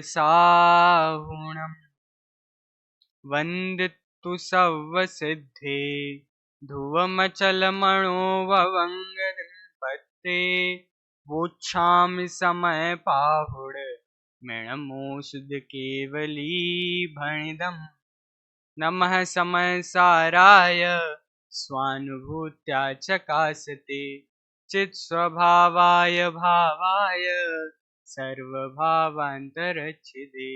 साहुणम् वन्दितु सव्वसिद्धे ध्रुवमचलमणोववङ्गदम्पत्ते वोच्छामि समय पाहुड मृणमोषध केवली भणिदम् नमः समय साराय स्वानुभूत्या चकासते चित् स्वभावाय भावाय सर्वभावान्तरच्छिदे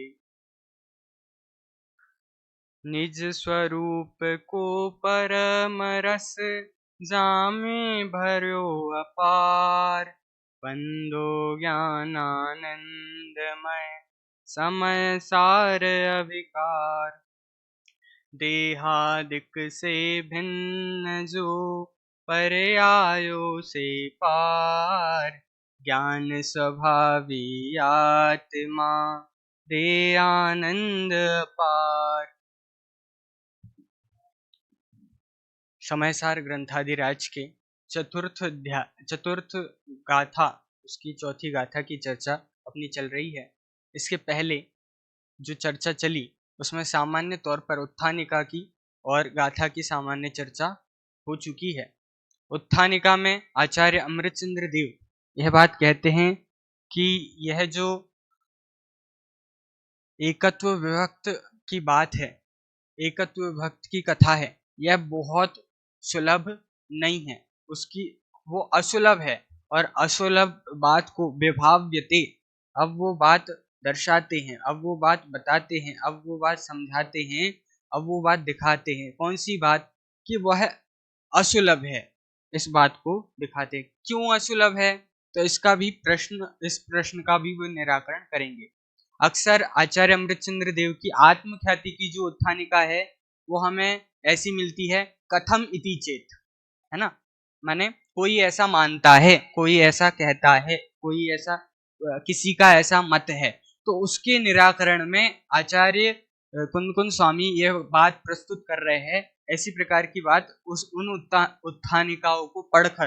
निज स्वरूप को परम रस जामे भर्यो अपार बंदो ज्ञानानंदमय समय सार अविकार देहादिक से भिन्न जो पर्यायो से पार ज्ञान स्वभावी आत्मा दे आनंद पार। समयसार ग्रंथादिराज के चतुर्थ गाथा, उसकी चौथी गाथा की चर्चा अपनी चल रही है। इसके पहले जो चर्चा चली उसमें सामान्य तौर पर उत्थानिका की और गाथा की सामान्य चर्चा हो चुकी है। उत्थानिका में आचार्य अमृतचंद्र देव यह बात कहते हैं कि यह जो एकत्व विभक्त की बात है, एकत्व विभक्त की कथा है, यह बहुत सुलभ नहीं है, उसकी वो असुलभ है। और असुलभ बात को विभाव्यते, अब वो बात दर्शाते हैं, अब वो बात बताते हैं, अब वो बात समझाते हैं, अब वो बात दिखाते हैं। कौन सी बात? कि वह असुलभ है, इस बात को दिखाते हैं। क्यों असुलभ है? तो इसका भी इस प्रश्न का भी वो निराकरण करेंगे। अक्सर आचार्य अमृतचंद्र देव की आत्मख्याति की जो उत्थानिका है वो हमें ऐसी मिलती है, कथम इति चेत, है ना, माने कोई ऐसा मानता है, कोई ऐसा कहता है, कोई ऐसा किसी का ऐसा मत है, तो उसके निराकरण में आचार्य कुंद स्वामी यह बात प्रस्तुत कर रहे हैं। ऐसी प्रकार की बात उन उत्थानिकाओं को पढ़कर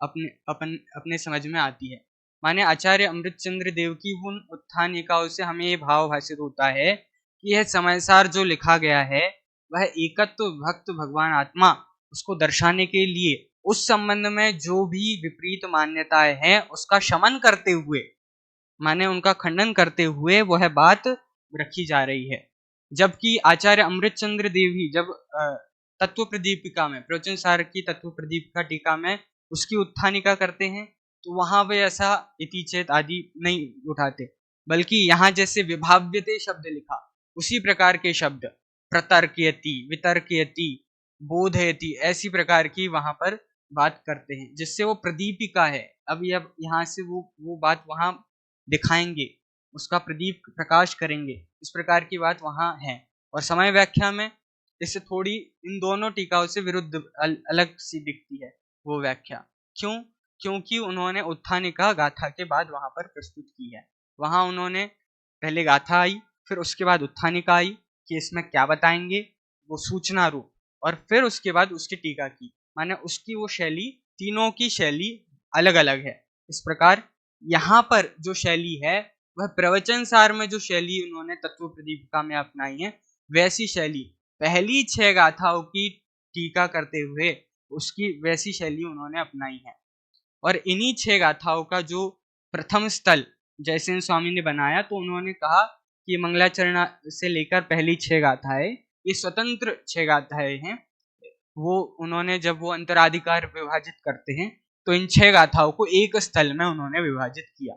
अपने समझ में आती है। माने आचार्य अमृतचंद्र देव की उन उत्थानिकाओं से हमें ये भाव भाषित होता है कि यह समयसार जो लिखा गया है वह एकत्व भक्त भगवान आत्मा उसको दर्शाने के लिए उस संबंध में जो भी विपरीत मान्यताएं हैं उसका शमन करते हुए, माने उनका खंडन करते हुए वह बात रखी जा रही है। जबकि आचार्य अमृतचंद्र देव ही जब तत्व प्रदीपिका में, प्रवचन सार की तत्व प्रदीपिका टीका में उसकी उत्थानिका करते हैं तो वहां वे ऐसा इति चेत आदि नहीं उठाते, बल्कि यहाँ जैसे विभाव्यते शब्द लिखा उसी प्रकार के शब्द प्रतर्कयति, वितर्कयति, बोधयति, ऐसी प्रकार की वहां पर बात करते हैं, जिससे वो प्रदीपिका है। अब यहाँ से वो बात वहां दिखाएंगे, उसका प्रदीप प्रकाश करेंगे, इस प्रकार की बात वहां है। और समय व्याख्या में इससे थोड़ी इन दोनों टीकाओं से विरुद्ध अलग सी दिखती है वो व्याख्या। क्यों? क्योंकि उन्होंने उत्थानिका गाथा के बाद वहां पर प्रस्तुत की है। वहां उन्होंने पहले गाथा आई, फिर उसके बाद उत्थानिका आई कि इसमें क्या बताएंगे, वो सूचना रूप, और फिर उसके बाद उसकी टीका की। माने उसकी वो शैली, तीनों की शैली अलग अलग है। इस प्रकार यहाँ पर जो शैली है वह प्रवचन सार में जो शैली उन्होंने तत्व प्रदीपिका में अपनाई है, वैसी शैली पहली 6 गाथाओं की टीका करते हुए उसकी वैसी शैली उन्होंने अपनाई है। और इन्हीं 6 गाथाओं का जो प्रथम स्थल जयसेन स्वामी ने बनाया, तो उन्होंने कहा कि मंगलाचरण से लेकर पहली 6 गाथाएं ये स्वतंत्र 6 गाथाएं हैं। वो उन्होंने जब वो अंतराधिकार विभाजित करते हैं तो इन 6 गाथाओं को एक स्थल में उन्होंने विभाजित किया।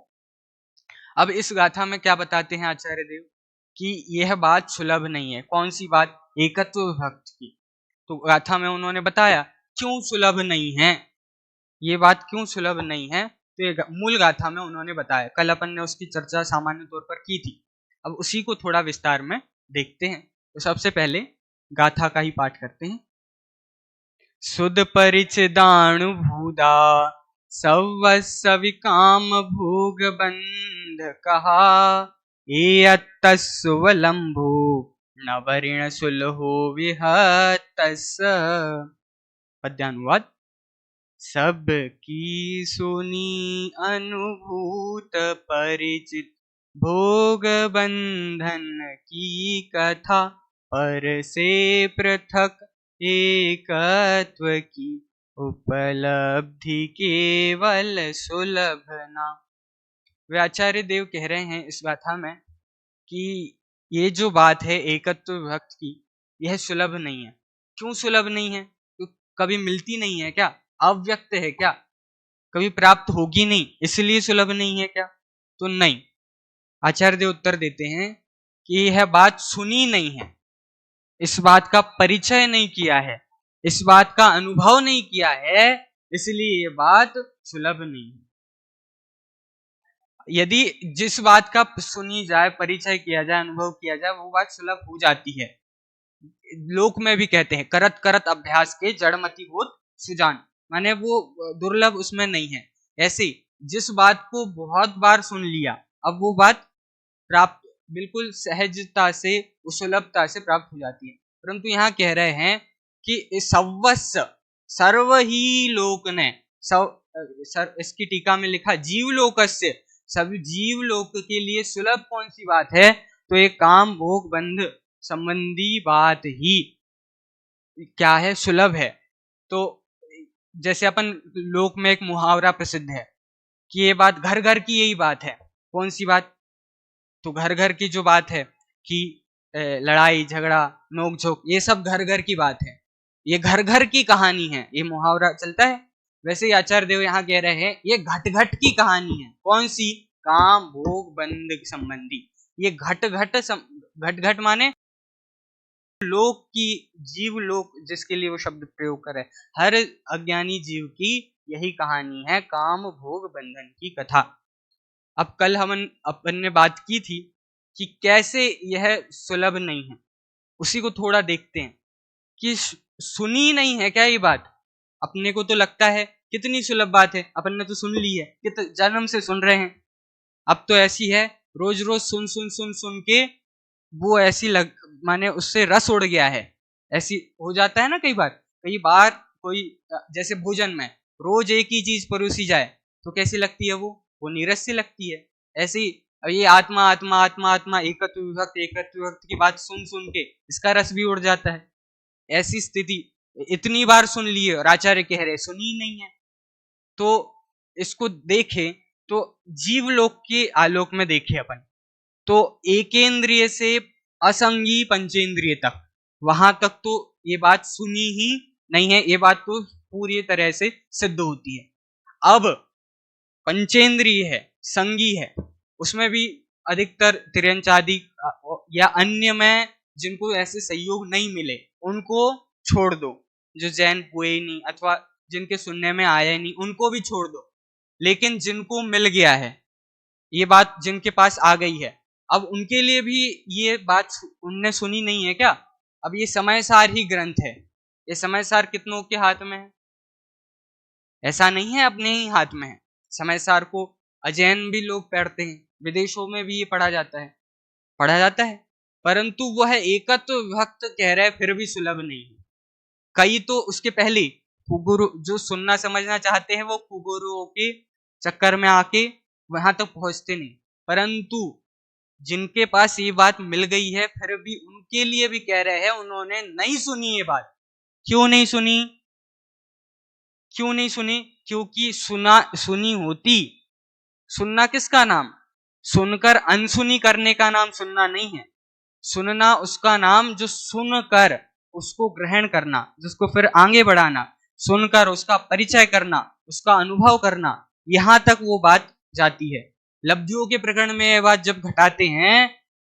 अब इस गाथा में क्या बताते हैं आचार्य देव कि यह बात सुलभ नहीं है। कौन सी बात? एकत्व विभक्त की। तो गाथा में उन्होंने बताया क्यों सुलभ नहीं है, ये बात क्यों सुलभ नहीं है, तो ये मूल गाथा में उन्होंने बताया। कल अपन ने उसकी चर्चा सामान्य तौर पर की थी, अब उसी को थोड़ा विस्तार में देखते हैं। तो सबसे पहले गाथा का ही पाठ करते हैं। सुद परिचिदाणु भूदा सवस्विकाम भोग बंध कहा एयत्तस्वलंभो नवरिण सुलहो विहतस। पद्यानुवाद। सब की सुनी अनुभूत परिचित भोग बंधन की कथा, पर से पृथक एकत्व की, उपलब्धि केवल सुलभ ना। वे आचार्य देव कह रहे हैं इस गाथा में कि ये जो बात है एकत्व विभक्त की, यह सुलभ नहीं है। क्यों सुलभ नहीं है? तो कभी मिलती नहीं है क्या? अव्यक्त है क्या? कभी प्राप्त होगी नहीं, इसलिए सुलभ नहीं है क्या? तो नहीं। आचार्य देव उत्तर देते हैं कि यह बात सुनी नहीं है, इस बात का परिचय नहीं किया है, इस बात का अनुभव नहीं किया है, इसलिए ये बात सुलभ नहीं है। यदि जिस बात का सुनी जाए, परिचय किया जाए, अनुभव किया जाए, वो बात सुलभ हो जाती है। लोक में भी कहते हैं करत करत अभ्यास के जड़मति होत सुजान, माने वो दुर्लभ उसमें नहीं है। ऐसे जिस बात को बहुत बार सुन लिया, अब वो बात प्राप्त बिल्कुल सहजता से, सुलभता से प्राप्त हो जाती है। परंतु यहाँ कह रहे हैं कि सवस्व सर्व ही लोक ने इसकी टीका में लिखा जीवलोकस्य, सभी जीवलोक के लिए सुलभ कौन सी बात है? तो ये काम भोग बंध संबंधी बात ही क्या है? सुलभ है। तो जैसे अपन लोक में एक मुहावरा प्रसिद्ध है कि ये बात घर घर की यही बात है। कौन सी बात? तो घर घर की जो बात है कि लड़ाई झगड़ा नोक झोंक, ये सब घर घर की बात है, ये घर घर की कहानी है, ये मुहावरा चलता है। वैसे ही आचार्य देव यहाँ कह रहे हैं ये घट घट की कहानी है। कौन सी? काम भोग बंध संबंधी। ये घट घट माने लोक की, जीव लोक जिसके लिए वो शब्द प्रयोग करे, हर अज्ञानी जीव की यही कहानी है, काम भोग बंधन की कथा। अब कल अपन ने बात की थी कि कैसे यह सुलभ नहीं है, उसी को थोड़ा देखते हैं कि सुनी नहीं है क्या ये बात? अपने को तो लगता है कितनी सुलभ बात है, अपन ने तो सुन ली है, कितने जन्म से सुन रहे हैं। अब तो ऐसी है, रोज रोज सुन सुन सुन सुन के वो ऐसी माने उससे रस उड़ गया है। ऐसी हो जाता है ना कई बार कोई जैसे भोजन में रोज एक ही चीज परोसी जाए तो कैसी लगती है? वो नीरस सी लगती है। ऐसी ये आत्मा आत्मा आत्मा आत्मा एकत्व विभक्त की बात सुन सुन के इसका रस भी उड़ जाता है। ऐसी स्थिति इतनी बार सुन ली है और आचार्य कह रहे सुनी नहीं है। तो इसको देखें तो जीवलोक के आलोक में देखें अपन, तो एकेंद्रिय से असंगी पंचेंद्रिय तक, वहां तक तो ये बात सुनी ही नहीं है, ये बात तो पूरी तरह से सिद्ध होती है। अब पंचेंद्रिय है, संगी है, उसमें भी अधिकतर तिर्यंच आदि या अन्य में जिनको ऐसे सहयोग नहीं मिले उनको छोड़ दो, जो जैन हुए ही नहीं अथवा जिनके सुनने में आया ही नहीं उनको भी छोड़ दो। लेकिन जिनको मिल गया है, ये बात जिनके पास आ गई है, अब उनके लिए भी ये बात उनने सुनी नहीं है क्या? अब ये समयसार ही ग्रंथ है, ये समयसार कितनों के हाथ में है? ऐसा नहीं है अपने ही हाथ में है। समयसार को अजैन भी लोग पढ़ते हैं, विदेशों में भी ये पढ़ा जाता है, परंतु वह एकत्व विभक्त कह रहे फिर भी सुलभ नहीं है। कई तो उसके पहले कुगुरु जो सुनना समझना चाहते हैं वो कुगुरुओं के चक्कर में आके वहां तक पहुंचते नहीं, परंतु जिनके पास ये बात मिल गई है फिर भी उनके लिए भी कह रहे हैं उन्होंने नहीं सुनी ये बात। क्यों नहीं सुनी? क्योंकि सुनी होती। सुनना किसका नाम? सुनकर अनसुनी करने का नाम सुनना नहीं है। सुनना उसका नाम जो सुनकर उसको ग्रहण करना, जिसको फिर आगे बढ़ाना, सुनकर उसका परिचय करना, उसका अनुभव करना, यहां तक वो बात जाती है। लब्धियों के प्रकरण में यह बात जब घटाते हैं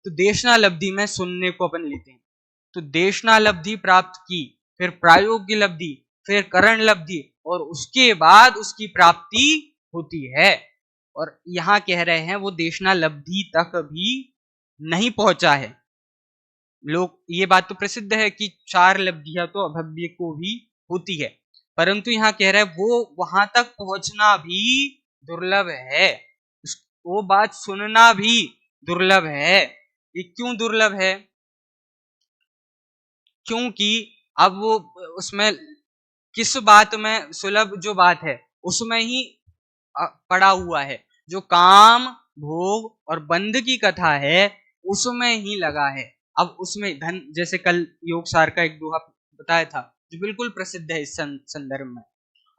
तो देशना लब्धि में सुनने को अपन लेते हैं। तो देशना लब्धि प्राप्त की, फिर प्रायोग्य लब्धि, फिर करण लब्धि, और उसके बाद उसकी प्राप्ति होती है। और यहां कह रहे हैं वो देशना लब्धि तक भी नहीं पहुंचा है। लोग ये बात तो प्रसिद्ध है कि 4 लब्धियां तो अभव्य को भी होती है, परंतु यहाँ कह रहे हैं वो वहां तक पहुंचना भी दुर्लभ है, वो बात सुनना भी दुर्लभ है। ये क्यों दुर्लभ है? क्योंकि अब वो उसमें किस बात में सुलभ जो बात है उसमें ही पड़ा हुआ है, जो काम भोग और बंध की कथा है उसमें ही लगा है। अब उसमें धन, जैसे कल योगसार का एक दोहा बताया था जो बिल्कुल प्रसिद्ध है इस संदर्भ में,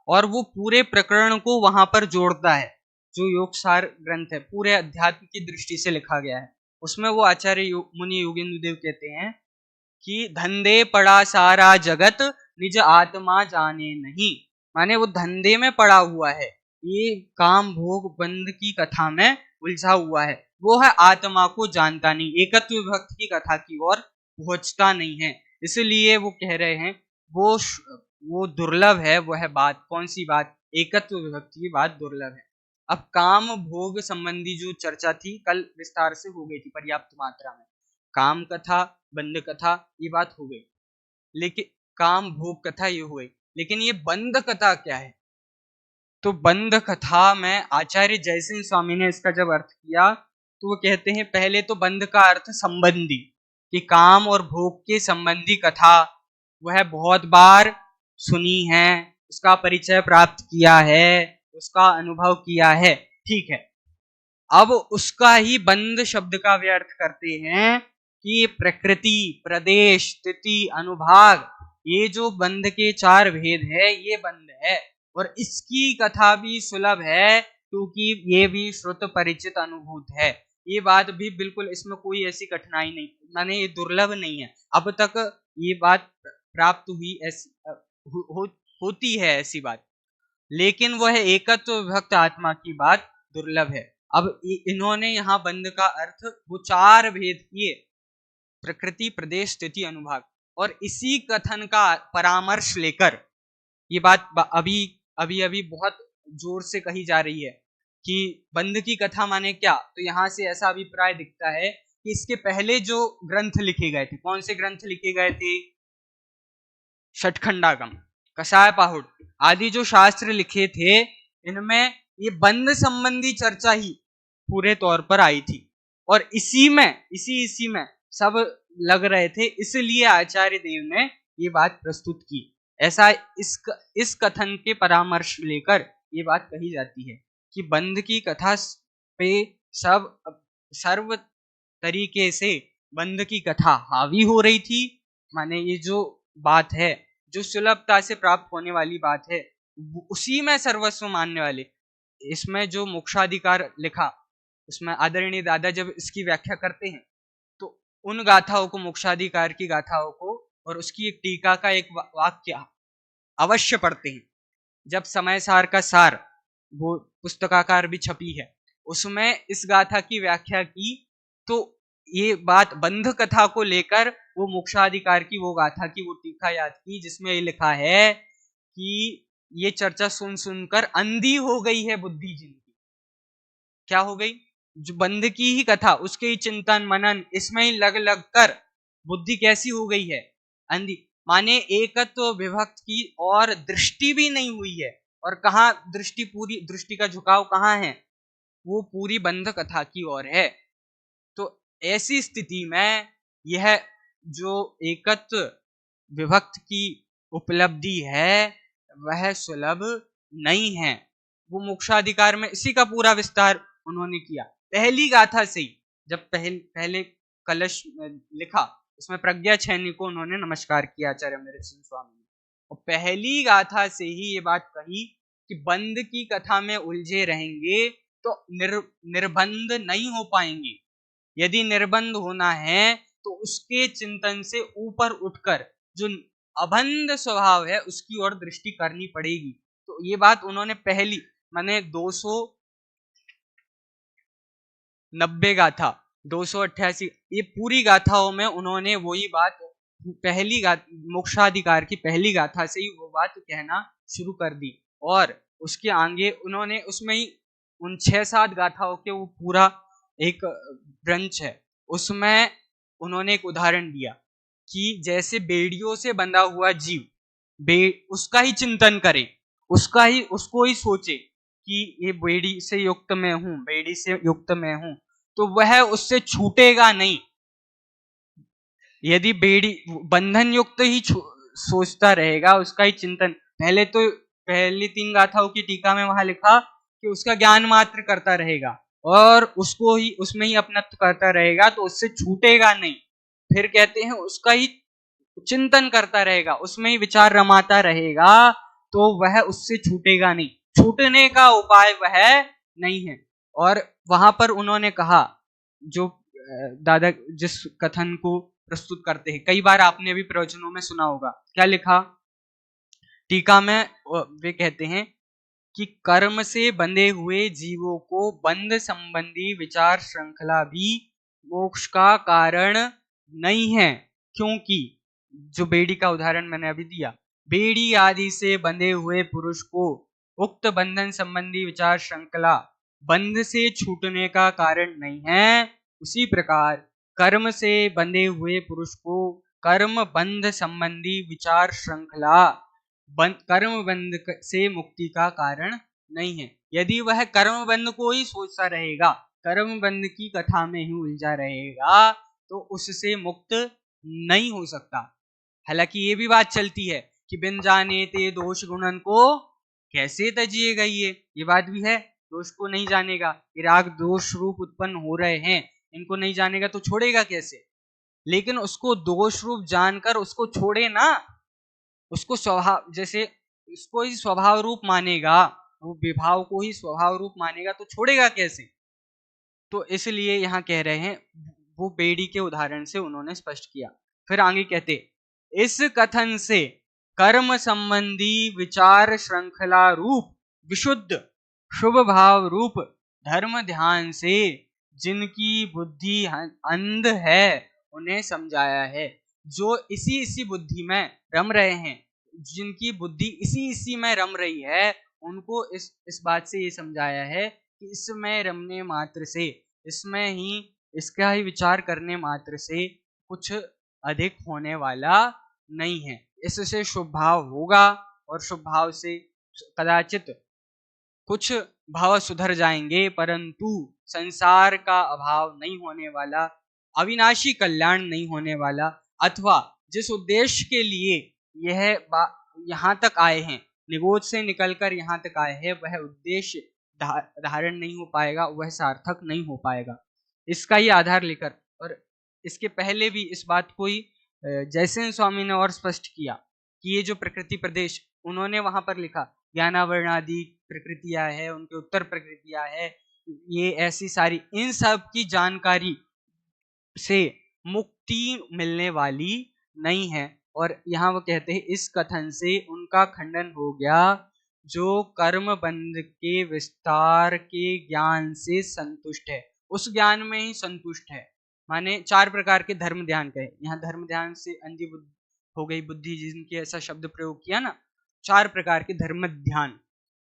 और वो पूरे प्रकरण को वहां पर जोड़ता है। जो योगसार ग्रंथ है पूरे अध्यात्म की दृष्टि से लिखा गया है, उसमें वो आचार्य मुनि योगेंद्र देव कहते हैं कि धंधे पड़ा सारा जगत निज आत्मा जाने नहीं। माने वो धंधे में पड़ा हुआ है, ये काम भोग बंध की कथा में उलझा हुआ है, वो है आत्मा को जानता नहीं, एकत्व विभक्त की कथा की ओर पहुंचता नहीं है। इसलिए वो कह रहे हैं वो दुर्लभ है। वो है बात, कौन सी बात? एकत्व विभक्ति की बात दुर्लभ है। अब काम भोग संबंधी जो चर्चा थी कल विस्तार से हो गई थी पर्याप्त मात्रा में। काम कथा, बंध कथा ये बात हो गई, लेकिन काम भोग कथा ये हो गई, लेकिन ये बंध कथा क्या है? तो बंध कथा में आचार्य जयसिंह स्वामी ने इसका जब अर्थ किया तो वो कहते हैं पहले तो बंध का अर्थ संबंधी, कि काम और भोग के संबंधी कथा वह बहुत बार सुनी है, उसका परिचय प्राप्त किया है, उसका अनुभव किया है, ठीक है। अब उसका ही बंध शब्द का वे अर्थ करते हैं कि प्रकृति, प्रदेश, स्थिति, अनुभाग, ये जो बंध के 4 भेद है ये बंध है, और इसकी कथा भी सुलभ है क्योंकि ये भी श्रुत परिचित अनुभूत है। ये बात भी बिल्कुल, इसमें कोई ऐसी कठिनाई नहीं, माने ये दुर्लभ नहीं है। अब तक ये बात प्राप्त हुई ऐसी होती है ऐसी बात, लेकिन वह एकत्व विभक्त आत्मा की बात दुर्लभ है। अब इन्होंने यहाँ बंध का अर्थ वो 4 भेद किए, प्रकृति, प्रदेश, स्थिति, अनुभाग, और इसी कथन का परामर्श लेकर ये बात अभी अभी बहुत जोर से कही जा रही है कि बंध की कथा माने क्या। तो यहाँ से ऐसा अभिप्राय दिखता है कि इसके पहले जो ग्रंथ लिखे गए थे, कौन से ग्रंथ लिखे गए थे? षटखंडागम, कसाय पाहुड़ आदि जो शास्त्र लिखे थे, इनमें ये बंध संबंधी चर्चा ही पूरे तौर पर आई थी, और इसी में सब लग रहे थे, इसलिए आचार्य देव ने ये बात प्रस्तुत की। ऐसा इस कथन के परामर्श लेकर ये बात कही जाती है कि बंध की कथा पे सब सर्व तरीके से बंध की कथा हावी हो रही थी। माने ये जो बात है, जो सुलभता से प्राप्त होने वाली बात है, उसी में सर्वस्व मानने वाले। इसमें जो मोक्षाधिकार लिखा, उसमें आदरणीय दादा जब इसकी व्याख्या करते हैं तो उन गाथाओं को, मोक्षाधिकार की गाथाओं को, और उसकी एक टीका का एक वाक्य अवश्य पढ़ते हैं। जब समय सार का सार, वो पुस्तकाकार भी छपी है, उसमें इस गाथा की व्याख्या की, तो ये बात बंध कथा को लेकर वो मोक्षाधिकार की वो गाथा की वो टीका याद की, जिसमें ये लिखा है कि ये चर्चा सुन सुनकर अंधी हो गई है बुद्धि जिनकी। क्या हो गई? जो बंध की ही कथा, उसके ही चिंतन मनन, इसमें ही लग लग कर बुद्धि कैसी हो गई है? अंधी। माने एकत्व विभक्त की और दृष्टि भी नहीं हुई है, और कहाँ दृष्टि, पूरी दृष्टि का झुकाव कहाँ है? वो पूरी बंध कथा की ओर है। तो ऐसी स्थिति में यह जो एकत्व विभक्त की उपलब्धि है वह सुलभ नहीं है। वो मोक्षाधिकार में इसी का पूरा विस्तार उन्होंने किया पहली गाथा से ही। जब पहले कलश लिखा, उसमें प्रज्ञा छैनी को उन्होंने नमस्कार किया आचार्य अमृत सिंह स्वामी ने, और पहली गाथा से ही ये बात कही कि बंध की कथा में उलझे रहेंगे तो निर्बंध नहीं हो पाएंगे। यदि निर्बंध होना है तो उसके चिंतन से ऊपर उठकर जो अबंध स्वभाव है उसकी ओर दृष्टि करनी पड़ेगी। तो ये बात उन्होंने पहली, माने 290 गाथा, 288, ये पूरी गाथाओं में उन्होंने वही बात पहली मोक्षाधिकार की पहली गाथा से ही वो बात कहना शुरू कर दी, और उसके आगे उन्होंने उसमें ही उन 6-7 गाथाओं के वो पूरा एक ब्रंच है, उसमें उन्होंने एक उदाहरण दिया कि जैसे बेड़ियों से बंधा हुआ जीव उसका ही चिंतन करे, उसको ही सोचे कि ये बेड़ी से युक्त मैं हूं, बेड़ी से युक्त मैं हूं, तो वह उससे छूटेगा नहीं। यदि बेड़ी बंधन युक्त ही सोचता रहेगा, उसका ही चिंतन, पहली 3 गाथाओं की टीका में वहां लिखा कि उसका ज्ञान मात्र करता रहेगा, और उसको ही उसमें ही अपना करता रहेगा तो उससे छूटेगा नहीं। फिर कहते हैं उसका ही चिंतन करता रहेगा, उसमें ही विचार रमाता रहेगा तो वह उससे छूटेगा नहीं, छूटने का उपाय वह नहीं है। और वहां पर उन्होंने कहा, जो दादा जिस कथन को प्रस्तुत करते हैं, कई बार आपने भी प्रवचनों में सुना होगा, क्या लिखा टीका में, वे कहते हैं कि कर्म से बंधे हुए जीवों को बंध संबंधी विचार श्रृंखला भी मोक्ष का कारण नहीं है, क्योंकि जो बेड़ी का उदाहरण मैंने अभी दिया, बेड़ी आदि से बंधे हुए पुरुष को उक्त बंधन संबंधी विचार श्रृंखला बंध से छूटने का कारण नहीं है, उसी प्रकार कर्म से बंधे हुए पुरुष को कर्म बंध संबंधी विचार श्रृंखला कर्म बंध से मुक्ति का कारण नहीं है। यदि वह कर्म बंध को ही सोचता रहेगा, कर्म बंध की कथा में ही उलझा रहेगा, तो उससे मुक्त नहीं हो सकता। हालांकि ये भी बात चलती है कि बिन जाने ते दोष गुणन को कैसे तजिएगा, ये बात भी है, दोष को नहीं जानेगा, ये राग दोष रूप उत्पन्न हो रहे हैं, इनको नहीं जानेगा तो छोड़ेगा कैसे। लेकिन उसको दोष रूप जानकर उसको छोड़े ना, उसको स्वभाव, जैसे इसको ही स्वभाव रूप मानेगा, वो विभाव को ही स्वभाव रूप मानेगा तो छोड़ेगा कैसे। तो इसलिए यहाँ कह रहे हैं, वो बेड़ी के उदाहरण से उन्होंने स्पष्ट किया। फिर आगे कहते, इस कथन से कर्म संबंधी विचार श्रृंखला रूप विशुद्ध शुभ भाव रूप धर्म ध्यान से जिनकी बुद्धि अंध है उन्हें समझाया है। जो इसी इसी बुद्धि में रम रहे हैं, जिनकी बुद्धि इसी इसी में रम रही है, उनको इस बात से ये समझाया है कि इसमें रमने मात्र से, इसमें ही इसका ही विचार करने मात्र से कुछ अधिक होने वाला नहीं है। इससे शुभ भाव होगा और शुभ भाव से कदाचित कुछ भाव सुधर जाएंगे, परंतु संसार का अभाव नहीं होने वाला, अविनाशी कल्याण नहीं होने वाला, अथवा जिस उद्देश्य के लिए यह यहाँ तक आए हैं, निगोद से निकलकर यहाँ तक आए हैं, वह उद्देश्य धारण नहीं हो पाएगा, वह सार्थक नहीं हो पाएगा। इसका ही आधार लेकर, और इसके पहले भी इस बात को ही जयसेन स्वामी ने और स्पष्ट किया कि ये जो प्रकृति प्रदेश उन्होंने वहां पर लिखा, ज्ञानावर्णादि प्रकृतियां है, उनके उत्तर प्रकृतियां है, ये ऐसी सारी, इन सब की जानकारी से मुक्ति मिलने वाली नहीं है। और यहाँ वो कहते हैं, इस कथन से उनका खंडन हो गया जो कर्म बंध के विस्तार के ज्ञान से संतुष्ट है, उस ज्ञान में ही संतुष्ट है। माने 4 प्रकार के धर्म ध्यान कहे, यहाँ धर्म ध्यान से अंधी हो गई बुद्धि, जिनके ऐसा शब्द प्रयोग किया ना, 4 प्रकार के धर्म ध्यान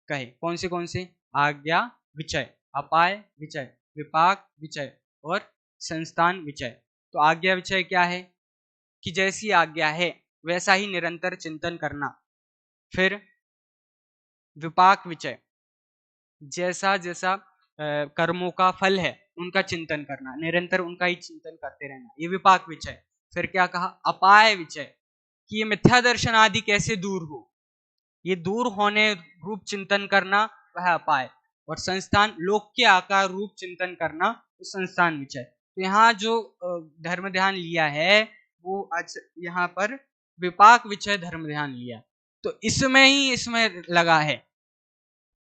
कहे। कौन से? आज्ञा विचय, अपाय विचय, विपाक विचय और संस्थान विचय। तो आज्ञा विचय क्या है कि जैसी आज्ञा है वैसा ही निरंतर चिंतन करना। फिर विपाक विचय, जैसा जैसा कर्मों का फल है उनका चिंतन करना, निरंतर उनका ही चिंतन करते रहना, ये विपाक विचय। फिर क्या कहा? अपाय विचय, कि ये मिथ्या दर्शन आदि कैसे दूर हो, ये दूर होने रूप चिंतन करना, वह अपाय। और संस्थान, लोक के आकार रूप चिंतन करना, तो संस्थान विचय। तो यहाँ जो धर्म ध्यान लिया है वो आज यहाँ पर विपाक विचय धर्म ध्यान लिया, तो इसमें लगा है,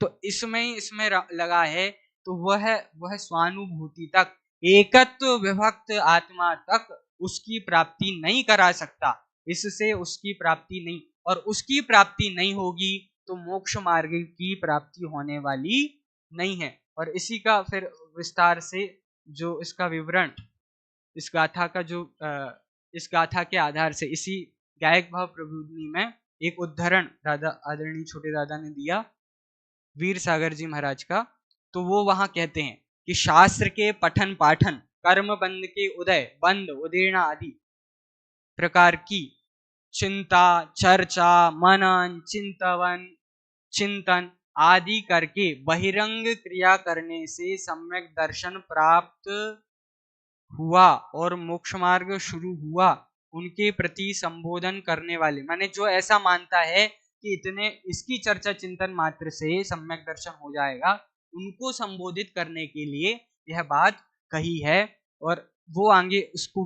तो इसमें लगा है, तो वह स्वानुभूति तक, एकत्व विभक्त आत्मा तक उसकी प्राप्ति नहीं करा सकता, इससे उसकी प्राप्ति नहीं, और उसकी प्राप्ति नहीं होगी तो मोक्ष मार्ग की प्राप्ति होने वाली नहीं है। और इसी का फिर विस्तार से जो इसका विवरण, इस गाथा का जो इस गाथा के आधार से, इसी गायक भाव प्रबोधिनी में एक उद्धरण दादा आदरणीय छोटे दादा ने दिया वीर सागर जी महाराज का। तो वो वहां कहते हैं कि शास्त्र के पठन पाठन, कर्म बंध के उदय बंध उदीर्णा आदि प्रकार की चिंता, चर्चा, मनन, चिंतन आदि करके बहिरंग क्रिया करने से सम्यक दर्शन प्राप्त हुआ और मोक्ष मार्ग शुरू हुआ, उनके प्रति संबोधन करने वाले, माने जो ऐसा मानता है कि इतने इसकी चर्चा चिंतन मात्र से सम्यक दर्शन हो जाएगा, उनको संबोधित करने के लिए यह बात कही है। और वो आगे उसको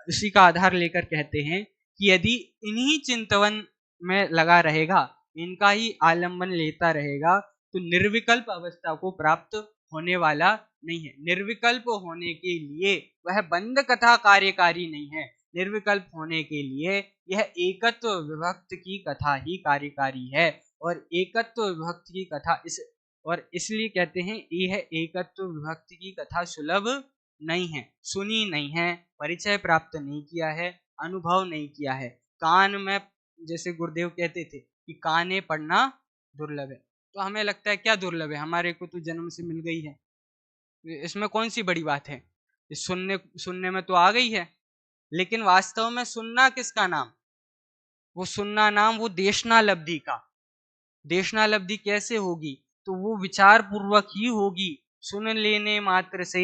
उसी का आधार लेकर कहते हैं कि यदि इन्हीं चिंतवन में लगा रहेगा, इनका ही आलंबन लेता रहेगा, तो निर्विकल्प अवस्था को प्राप्त होने वाला नहीं है। निर्विकल्प होने के लिए वह बंद कथा कार्यकारी नहीं है। निर्विकल्प होने के लिए यह एकत्व विभक्त की कथा ही कार्यकारी है। और एकत्व विभक्त की कथा इसलिए कहते हैं यह एकत्व विभक्त की कथा सुलभ नहीं है, सुनी नहीं है, परिचय प्राप्त नहीं किया है, अनुभव नहीं किया है। कान में, जैसे गुरुदेव कहते थे कि काने पढ़ना दुर्लभ है, तो हमें लगता है क्या दुर्लभ है, हमारे को तो जन्म से मिल गई है, इसमें कौन सी बड़ी बात है, सुनने में तो आ गई है। लेकिन वास्तव में सुनना किसका नाम, वो सुनना नाम वो देशनालब्धि का। देशनालब्धि कैसे होगी, तो वो विचार पूर्वक ही होगी। सुन लेने मात्र से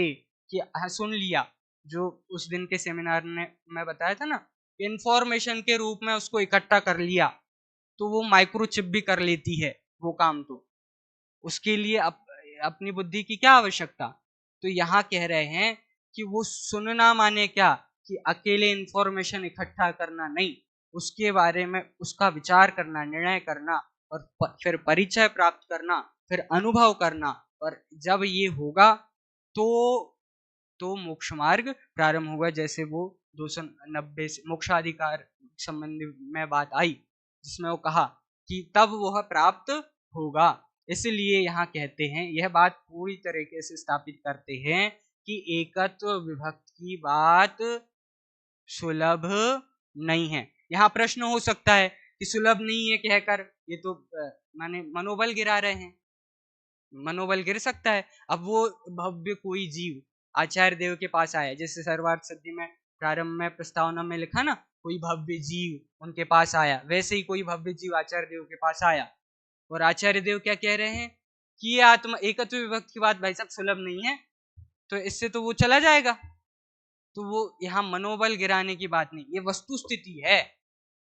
कि सुन लिया, जो उस दिन के सेमिनार में मैं बताया था ना, इंफॉर्मेशन के रूप में उसको इकट्ठा कर लिया, तो वो माइक्रोचिप भी कर लेती है वो काम। तो उसके लिए अपनी बुद्धि की क्या आवश्यकता। तो यहाँ कह रहे हैं कि वो सुनना माने क्या, कि अकेले इंफॉर्मेशन इकट्ठा करना नहीं, उसके बारे में उसका विचार करना, निर्णय करना, और फिर परिचय प्राप्त करना, फिर अनुभव करना। और जब ये होगा तो मोक्ष मार्ग प्रारंभ होगा। जैसे वो 290 से मोक्षाधिकार संबंधी में बात आई, जिसमें वो कहा कि तब वह प्राप्त होगा। इसलिए यहाँ कहते हैं, यह बात पूरी तरीके से स्थापित करते हैं कि एकत्व विभक्त की बात सुलभ नहीं है। यहाँ प्रश्न हो सकता है कि सुलभ नहीं है कहकर ये तो माने मनोबल गिरा रहे हैं, मनोबल गिर सकता है। अब वो भव्य कोई जीव आचार्य देव के पास आया, जैसे सर्वार्थ सिद्धि में प्रारंभ में प्रस्तावना में लिखा ना, कोई भव्य जीव उनके पास आया, वैसे ही कोई भव्य जीव आचार्य देव के पास आया। और आचार्य देव क्या कह रहे हैं कि ये आत्मा एकत्व विभक्त की बात भाई साहब सुलभ नहीं है, तो इससे तो वो चला जाएगा। तो वो यहाँ मनोबल गिराने की बात नहीं, ये वस्तु स्थिति है।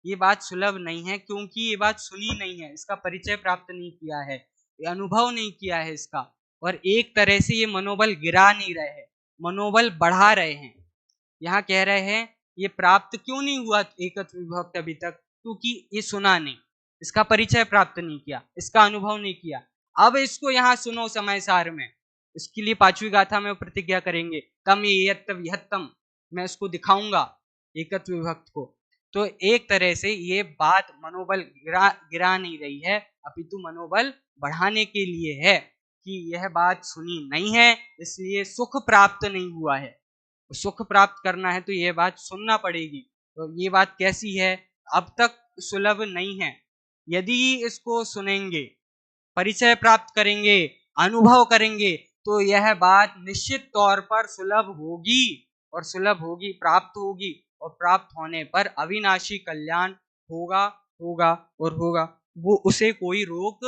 ये बात सुलभ नहीं है क्योंकि ये बात सुनी नहीं है, इसका परिचय प्राप्त नहीं किया है, ये अनुभव नहीं किया है इसका। और एक तरह से ये मनोबल गिरा नहीं रहे हैं, मनोबल बढ़ा रहे हैं। यहाँ कह रहे हैं ये प्राप्त क्यों नहीं हुआ एकत्व विभक्त अभी तक, क्योंकि ये सुना नहीं, इसका परिचय प्राप्त नहीं किया, इसका अनुभव नहीं किया। अब इसको यहाँ सुनो समय सार में, इसके लिए पांचवी गाथा में प्रतिज्ञा करेंगे, तम यत्तम, मैं इसको दिखाऊंगा एकत्व विभक्त को। तो एक तरह से ये बात मनोबल गिरा नहीं रही है, अपितु मनोबल बढ़ाने के लिए है कि यह बात सुनी नहीं है, इसलिए सुख प्राप्त नहीं हुआ है। सुख प्राप्त करना है तो यह बात सुनना पड़ेगी। तो ये बात कैसी है, अब तक सुलभ नहीं है। यदि इसको सुनेंगे, परिचय प्राप्त करेंगे, अनुभव करेंगे, तो यह बात निश्चित तौर पर सुलभ होगी, और सुलभ होगी, प्राप्त होगी, और प्राप्त होने पर अविनाशी कल्याण होगा होगा और होगा, वो उसे कोई रोक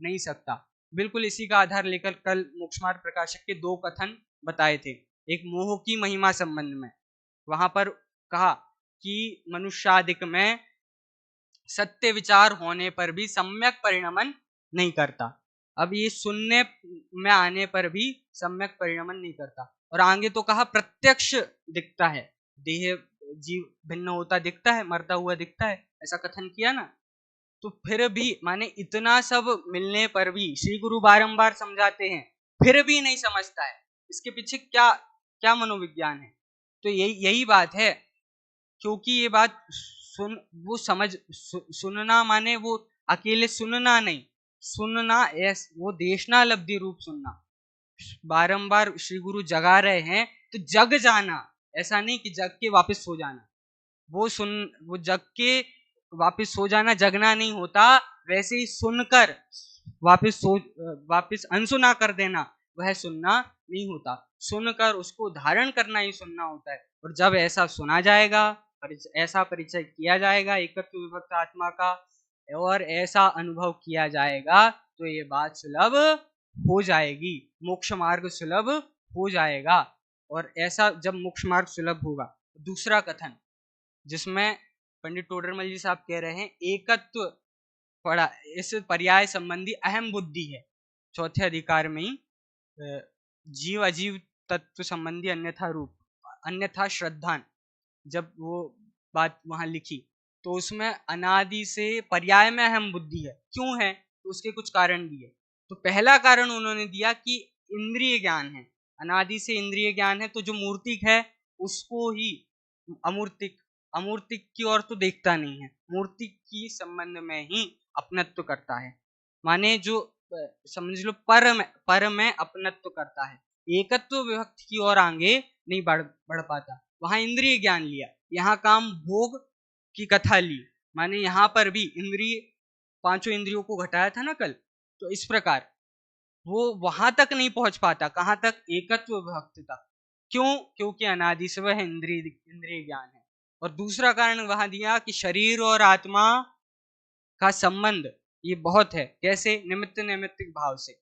नहीं सकता। बिल्कुल इसी का आधार लेकर कल मोक्षमार्ग प्रकाशक के 2 कथन बताए थे। एक मोह की महिमा संबंध में, वहां पर कहा कि मनुष्यादिक में सत्य विचार होने पर भी सम्यक परिणमन नहीं करता। अब ये सुनने में आने पर भी सम्यक परिणमन नहीं करता। और आगे तो कहा प्रत्यक्ष दिखता है, देह जीव भिन्न होता दिखता है, मरता हुआ दिखता है, ऐसा कथन किया ना। तो फिर भी माने इतना सब मिलने पर भी श्री गुरु बारंबार समझाते हैं, फिर भी नहीं समझता है, इसके पीछे क्या क्या मनोविज्ञान है। तो यही बात है, क्योंकि ये बात वो सुनना माने वो अकेले सुनना नहीं, सुनना वो देशनालब्धि रूप सुनना। बारंबार श्री गुरु जगा रहे हैं तो जग जाना, ऐसा नहीं कि जग के वापस सो जाना। वो जग के वापस सो जाना जगना नहीं होता, वैसे ही सुनकर वापस अनसुना कर देना वह सुनना नहीं होता। सुनकर उसको धारण करना ही सुनना होता है। और जब ऐसा सुना जाएगा, ऐसा परिचय किया जाएगा एकत्व विभक्त आत्मा का, और ऐसा अनुभव किया जाएगा, तो ये बात सुलभ हो जाएगी, मोक्ष मार्ग सुलभ हो जाएगा। और ऐसा जब मोक्ष मार्ग सुलभ होगा, दूसरा कथन जिसमें पंडित टोडरमल जी साहब कह रहे हैं एकत्व पढ़ा, इस पर्याय संबंधी अहम बुद्धि है। चौथे अधिकार में ही जीव अजीव तत्व संबंधी अन्यथा रूप, अन्यथा श्रद्धान, जब वो बात वहां लिखी तो उसमें अनादि से पर्याय में अहम बुद्धि है। क्यों है? तो उसके कुछ कारण दिए। तो पहला कारण उन्होंने दिया कि इंद्रिय ज्ञान है, अनादि से इंद्रिय ज्ञान है, तो जो मूर्तिक है उसको ही अमूर्तिक, अमूर्तिक की ओर तो देखता नहीं है, मूर्तिक की संबंध में ही अपनत्व करता है। माने जो समझ लो पर में अपनत्व करता है, एकत्व विभक्ति की ओर आगे नहीं बढ़ पाता। वहां इंद्रिय ज्ञान लिया, यहाँ काम भोग की कथा ली, माने यहाँ पर भी इंद्रिय, पांचों इंद्रियों को घटाया था ना कल, तो इस प्रकार वो वहां तक नहीं पहुंच पाता। कहां तक? एकत्व विभक्ति तक। क्यों? क्योंकि अनादि से वह इंद्रिय ज्ञान है। और दूसरा कारण वहां दिया कि शरीर और आत्मा का संबंध ये बहुत है। कैसे? निमित्त नैमित्तिक भाव से।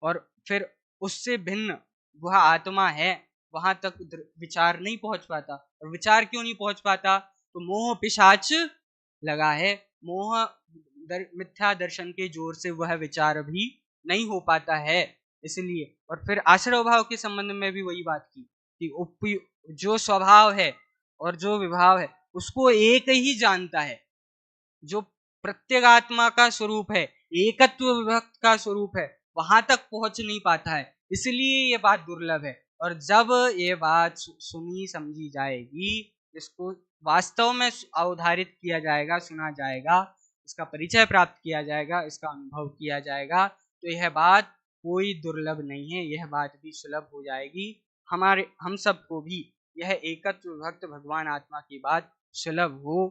और फिर उससे भिन्न वह आत्मा है, वहां तक विचार नहीं पहुंच पाता। और विचार क्यों नहीं पहुंच पाता? तो मोह पिशाच लगा है, मोह मिथ्या दर्शन के जोर से वह विचार भी नहीं हो पाता है, इसलिए। और फिर आश्रय भाव के संबंध में भी वही बात की कि जो स्वभाव है और जो विभाव है उसको एक ही जानता है, जो प्रत्येगात्मा का स्वरूप है, एकत्व विभक्त का स्वरूप है, वहां तक पहुंच नहीं पाता है, इसलिए ये बात दुर्लभ है। और जब ये बात सुनी समझी जाएगी, इसको वास्तव में अवधारित किया जाएगा, सुना जाएगा, इसका परिचय प्राप्त किया जाएगा, इसका अनुभव किया जाएगा, तो यह बात कोई दुर्लभ नहीं है, यह बात भी सुलभ हो जाएगी। हम सबको भी यह एकत्व विभक्त भगवान आत्मा की बात सुलभ हो,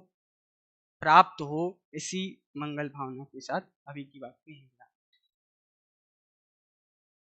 प्राप्त हो, इसी मंगल भावना के साथ अभी की बात कही।